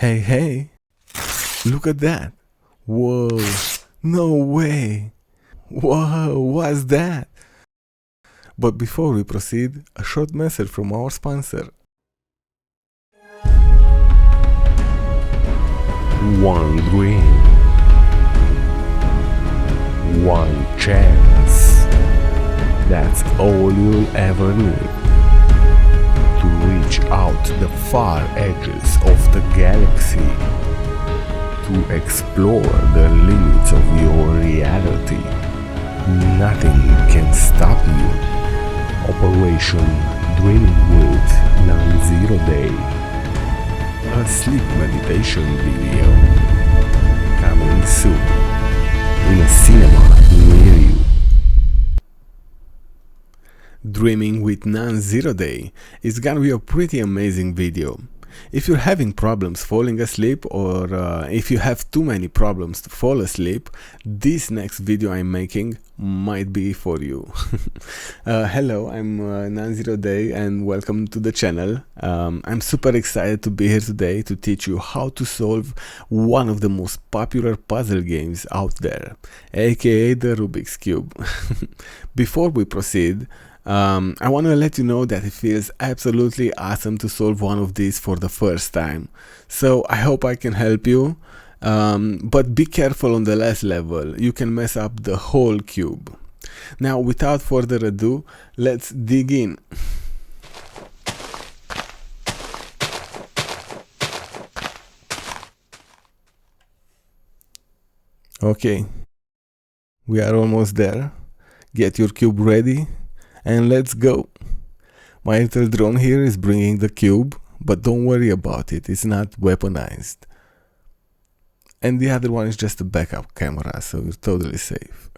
Hey, hey, look at that. Whoa, no way. Whoa, what's that? But before we proceed, a short message from our sponsor. One dream, one chance. That's all you'll ever need to reach out the far edges of the galaxy, to explore the limits of your reality. Nothing can stop you. Operation Dreaming with Non-Zero Day, a sleep meditation video coming soon in a cinema near you. Dreaming with Non-Zero Day is gonna be a pretty amazing video. If you're having problems falling asleep, or if you have too many problems to fall asleep, this next video I'm making might be for you. Hello, I'm Non-Zero Day and welcome to the channel. I'm super excited to be here today to teach you how to solve one of the most popular puzzle games out there, aka the Rubik's Cube. Before we proceed, I want to let you know that it feels absolutely awesome to solve one of these for the first time. So I hope I can help you, but be careful on the last level. You can mess up the whole cube. Now, without further ado, let's dig in. Okay, we are almost there. Get your cube ready and let's go. My little drone here is bringing the cube, but don't worry about it, it's not weaponized. And the other one is just a backup camera, so you're totally safe.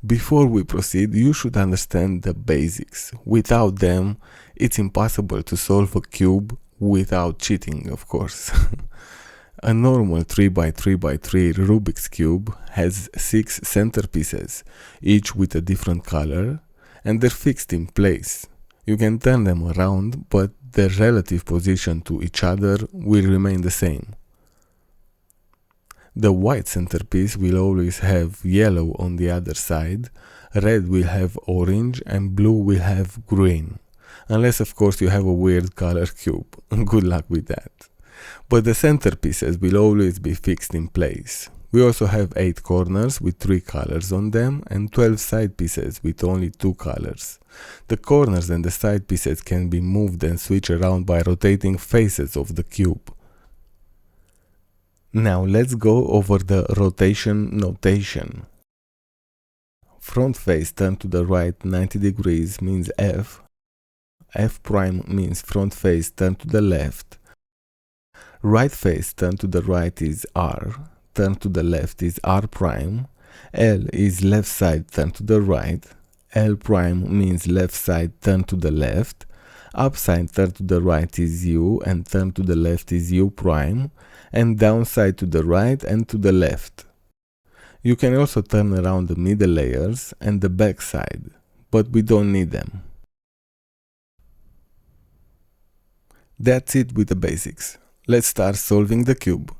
Before we proceed, you should understand the basics. Without them, it's impossible to solve a cube without cheating, of course. A normal 3x3x3 Rubik's Cube has 6 centerpieces, each with a different color, and they're fixed in place. You can turn them around, but their relative position to each other will remain the same. The white centerpiece will always have yellow on the other side, red will have orange, and blue will have green. Unless, of course, you have a weird color cube. Good luck with that. But the centerpieces will always be fixed in place. We also have 8 corners with 3 colors on them and 12 side pieces with only 2 colors. The corners and the side pieces can be moved and switched around by rotating faces of the cube. Now let's go over the rotation notation. Front face turned to the right 90 degrees means F. F prime means front face turned to the left. Right face turned to the right is R. Turn to the left is R prime. L is left side turn to the right. L prime means left side turn to the left. Upside turn to the right is U and turn to the left is U prime. And downside to the right and to the left. You can also turn around the middle layers and the back side, but we don't need them. That's it with the basics. Let's start solving the cube.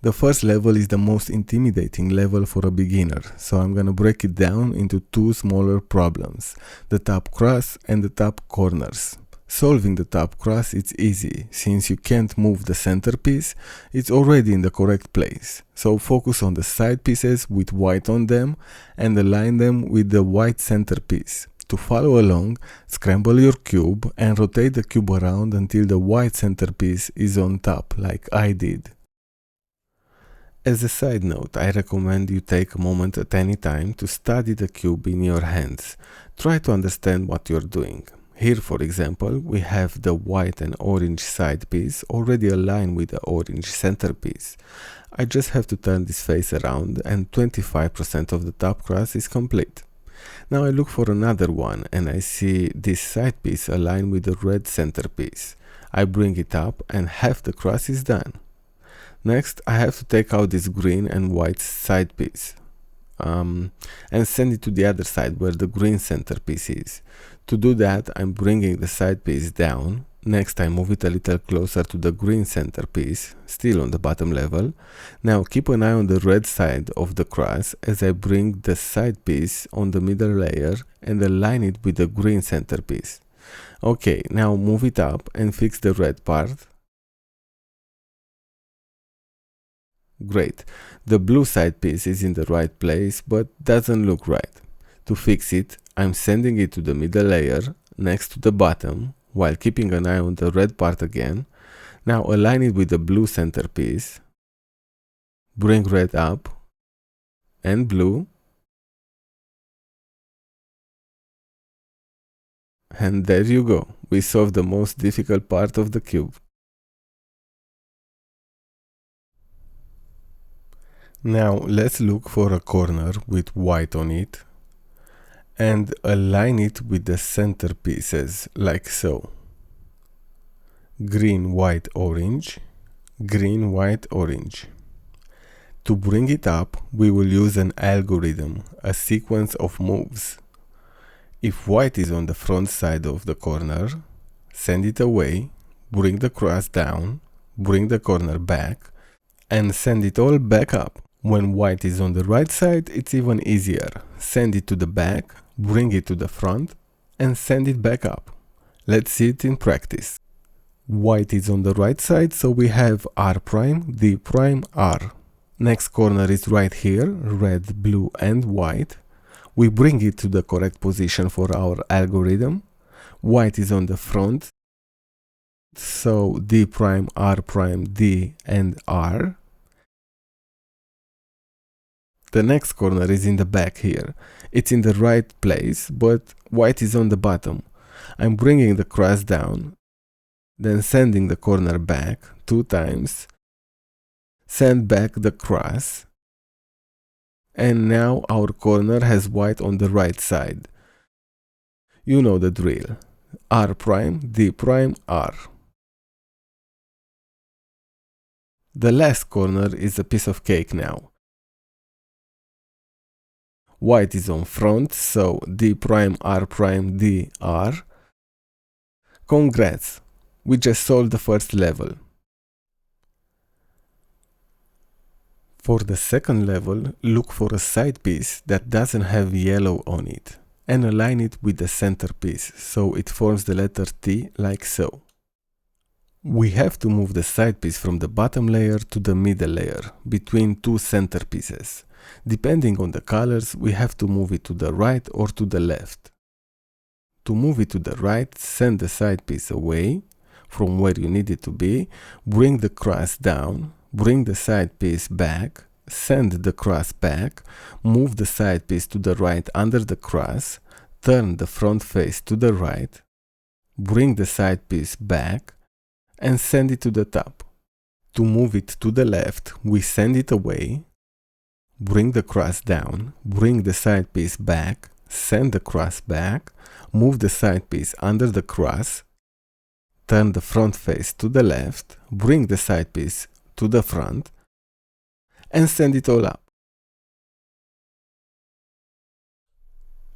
The first level is the most intimidating level for a beginner, so I'm gonna break it down into 2 smaller problems, the top cross and the top corners. Solving the top cross is easy, since you can't move the centerpiece, it's already in the correct place. So focus on the side pieces with white on them and align them with the white centerpiece. To follow along, scramble your cube and rotate the cube around until the white centerpiece is on top, like I did. As a side note, I recommend you take a moment at any time to study the cube in your hands. Try to understand what you're doing. Here, for example, we have the white and orange side piece already aligned with the orange centerpiece. I just have to turn this face around and 25% of the top cross is complete. Now I look for another one and I see this side piece aligned with the red centerpiece. I bring it up and half the cross is done. Next, I have to take out this green and white side piece and send it to the other side where the green centerpiece is. To do that, I'm bringing the side piece down Next I move it a little closer to the green centerpiece, still on the bottom level. Now keep an eye on the red side of the cross as I bring the side piece on the middle layer and align it with the green centerpiece. Okay, now move it up and fix the red part. Great, the blue side piece is in the right place but doesn't look right. To fix it, I'm sending it to the middle layer next to the bottom, while keeping an eye on the red part again. Now align it with the blue centerpiece, bring red up and blue, and there you go, we solved the most difficult part of the cube. Now let's look for a corner with white on it and align it with the center pieces like so. Green, white, orange, green, white, orange. To bring it up, we will use an algorithm, a sequence of moves. If white is on the front side of the corner, send it away, bring the cross down, bring the corner back, and send it all back up. When white is on the right side, it's even easier. Send it to the back, bring it to the front, and send it back up. Let's see it in practice. White is on the right side, so we have R prime, D prime, R. Next corner is right here, red, blue, and white. We bring it to the correct position for our algorithm. White is on the front, so D prime, R prime, D, and R. The next corner is in the back here. It's in the right place, but white is on the bottom. I'm bringing the cross down, then sending the corner back 2 times, send back the cross, and now our corner has white on the right side. You know the drill. R prime, D prime, R. The last corner is a piece of cake now. White is on front, so D prime, R prime, D, R. Congrats! We just solved the first level. For the second level, look for a side piece that doesn't have yellow on it and align it with the center piece so it forms the letter T like so. We have to move the side piece from the bottom layer to the middle layer between 2 center pieces. Depending on the colors, we have to move it to the right or to the left. To move it to the right, send the side piece away from where you need it to be, bring the cross down, bring the side piece back, send the cross back, move the side piece to the right under the cross, turn the front face to the right, bring the side piece back, and send it to the top. To move it to the left, we send it away, bring the cross down, bring the side piece back, send the cross back, move the side piece under the cross, turn the front face to the left, bring the side piece to the front, and send it all up.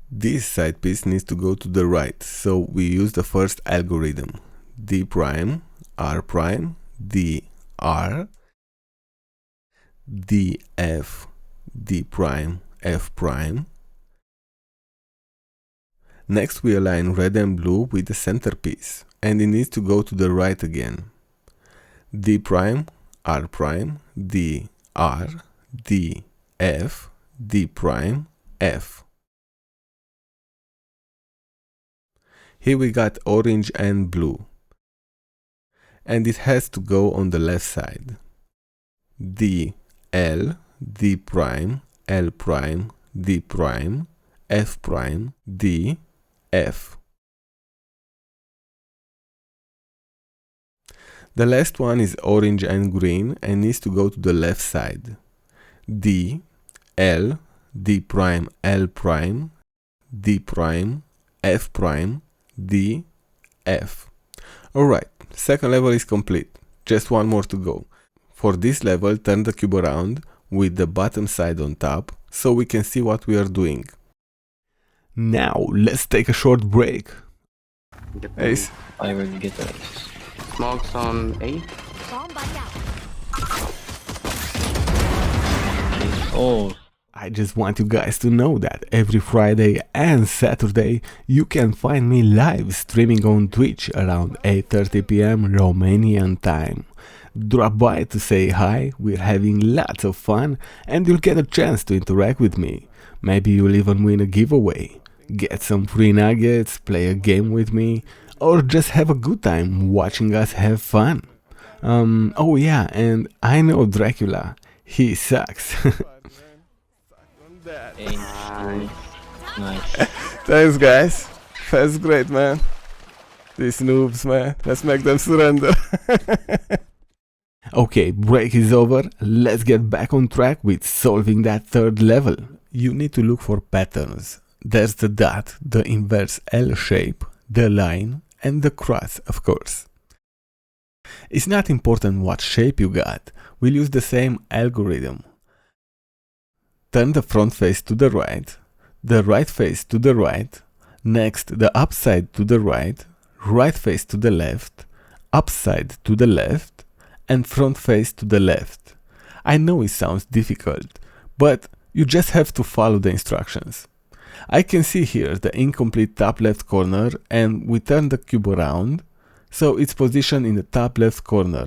This side piece needs to go to the right, so we use the first algorithm. D prime, R prime, D, R, D, F, D prime, F prime. Next we align red and blue with the centerpiece, and it needs to go to the right again. D prime, R prime, D, R, D, F, D prime, F. Here we got orange and blue, and it has to go on the left side. D, L, D prime, L prime, D prime, F prime, D, F. The last one is orange and green and needs to go to the left side. D, L, D prime, L prime, D prime, F prime, D, F. Alright, second level is complete. Just one more to go. For this level, turn the cube around with the bottom side on top so we can see what we are doing. Now, let's take a short break. Ace. I will get a smokes on A. Bomb buddy out. Oh, I just want you guys to know that every Friday and Saturday you can find me live streaming on Twitch around 8:30 p.m. Romanian time. Drop by to say hi, we're having lots of fun and you'll get a chance to interact with me. Maybe you'll even win a giveaway, get some free nuggets, play a game with me, or just have a good time watching us have fun. Oh yeah, and I know Dracula, he sucks. nice. Nice. Thanks, guys. That's great, man. These noobs, man. Let's make them surrender. Okay, break is over, let's get back on track with solving that third level. You need to look for patterns. There's the dot, the inverse L shape, the line, and the cross, of course. It's not important what shape you got, we'll use the same algorithm. Turn the front face to the right face to the right, next the upside to the right face to the left, upside to the left, and front face to the left. I know it sounds difficult, but you just have to follow the instructions. I can see here the incomplete top left corner and we turn the cube around, so it's positioned in the top left corner.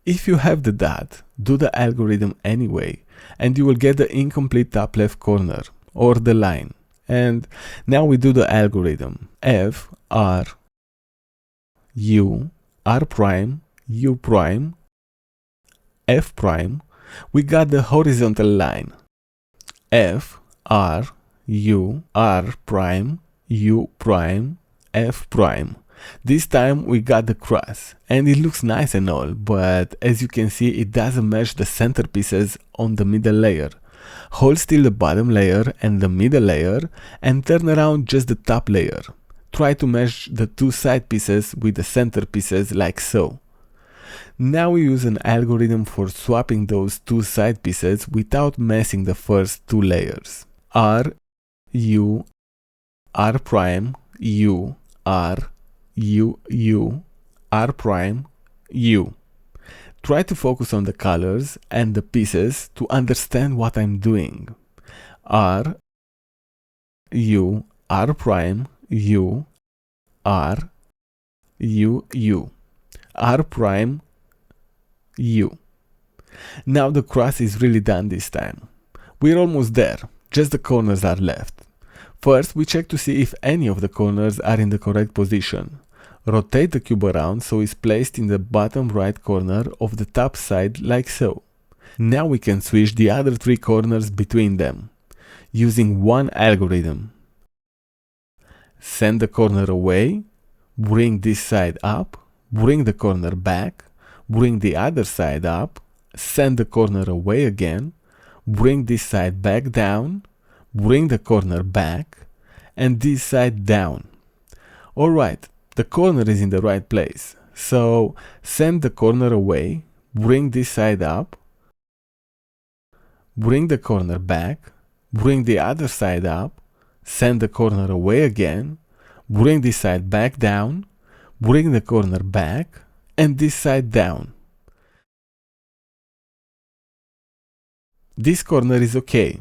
If you have the dot, do the algorithm anyway, and you will get the incomplete top left corner, or the line. And now we do the algorithm. F, R, U, R prime, U prime, F prime. We got the horizontal line. F, R, U, R prime, U prime, F prime. This time we got the cross, and it looks nice and all, but as you can see it doesn't match the center pieces on the middle layer. Hold still the bottom layer and the middle layer and turn around just the top layer. Try to match the two side pieces with the center pieces like so. Now we use an algorithm for swapping those two side pieces without messing the first two layers. R, U, R prime, U, R, U, U, R prime, U. Try to focus on the colors and the pieces to understand what I'm doing. R, U, R prime, U, R, U, U, R prime, U. Now the cross is really done this time. We're almost there, just the corners are left. First we check to see if any of the corners are in the correct position. Rotate the cube around so it's placed in the bottom right corner of the top side like so. Now we can switch the other three corners between them, using one algorithm. Send the corner away, bring this side up, bring the corner back, bring the other side up, send the corner away again, bring this side back down, bring the corner back, and this side down. Alright, the corner is in the right place, so send the corner away, bring this side up, bring the corner back, bring the other side up, send the corner away again, bring this side back down, bring the corner back, and this side down. This corner is okay,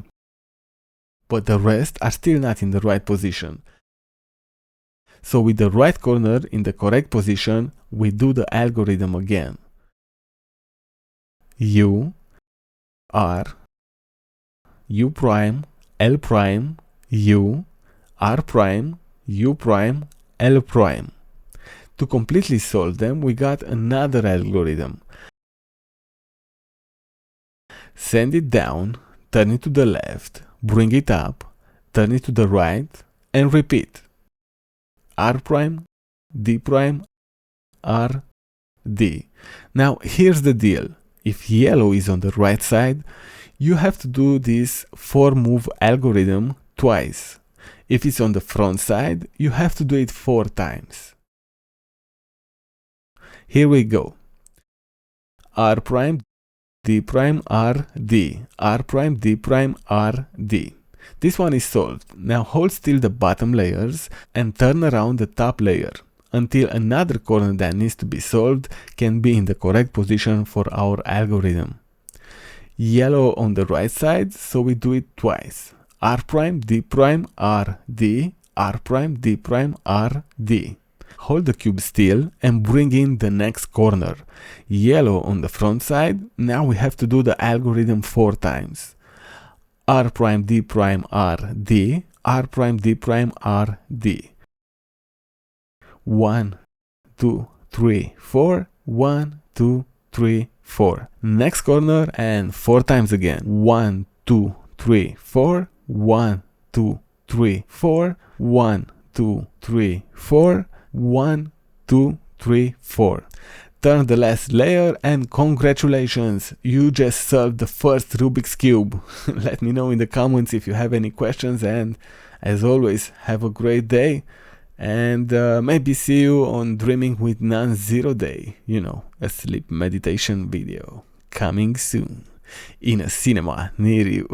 but the rest are still not in the right position. So with the right corner in the correct position, we do the algorithm again. U, R, U prime, L prime, U, R prime, U prime, L prime. To completely solve them, we got another algorithm. Send it down, turn it to the left, bring it up, turn it to the right, and repeat. R prime, D prime, R, D. Now here's the deal. If yellow is on the right side, you have to do this 4-move algorithm twice. If it's on the front side, you have to do it 4 times. Here we go. R prime, D prime, R, D. R prime, D prime, R, D. This one is solved. Now hold still the bottom layers and turn around the top layer. until another corner that needs to be solved can be in the correct position for our algorithm. Yellow on the right side, so we do it twice. R prime, D prime, R, D, R prime, D prime, R, D. Hold the cube still and bring in the next corner. Yellow on the front side, now we have to do the algorithm 4 times. R prime, D prime, R, D, R prime, D prime, R, D. 1, 2, 3, 4, 1, 2, 3, 4. Next corner and 4 times again. 1, 2, 3, 4, 1, 2, 3, 4, 1, 2, 3, 4, 1, 2, 3, 4. Turn the last layer and congratulations, you just solved the first Rubik's Cube. Let me know in the comments if you have any questions, and as always, have a great day, and maybe see you on Dreaming with Non-Zero Day, you know, a sleep meditation video coming soon in a cinema near you.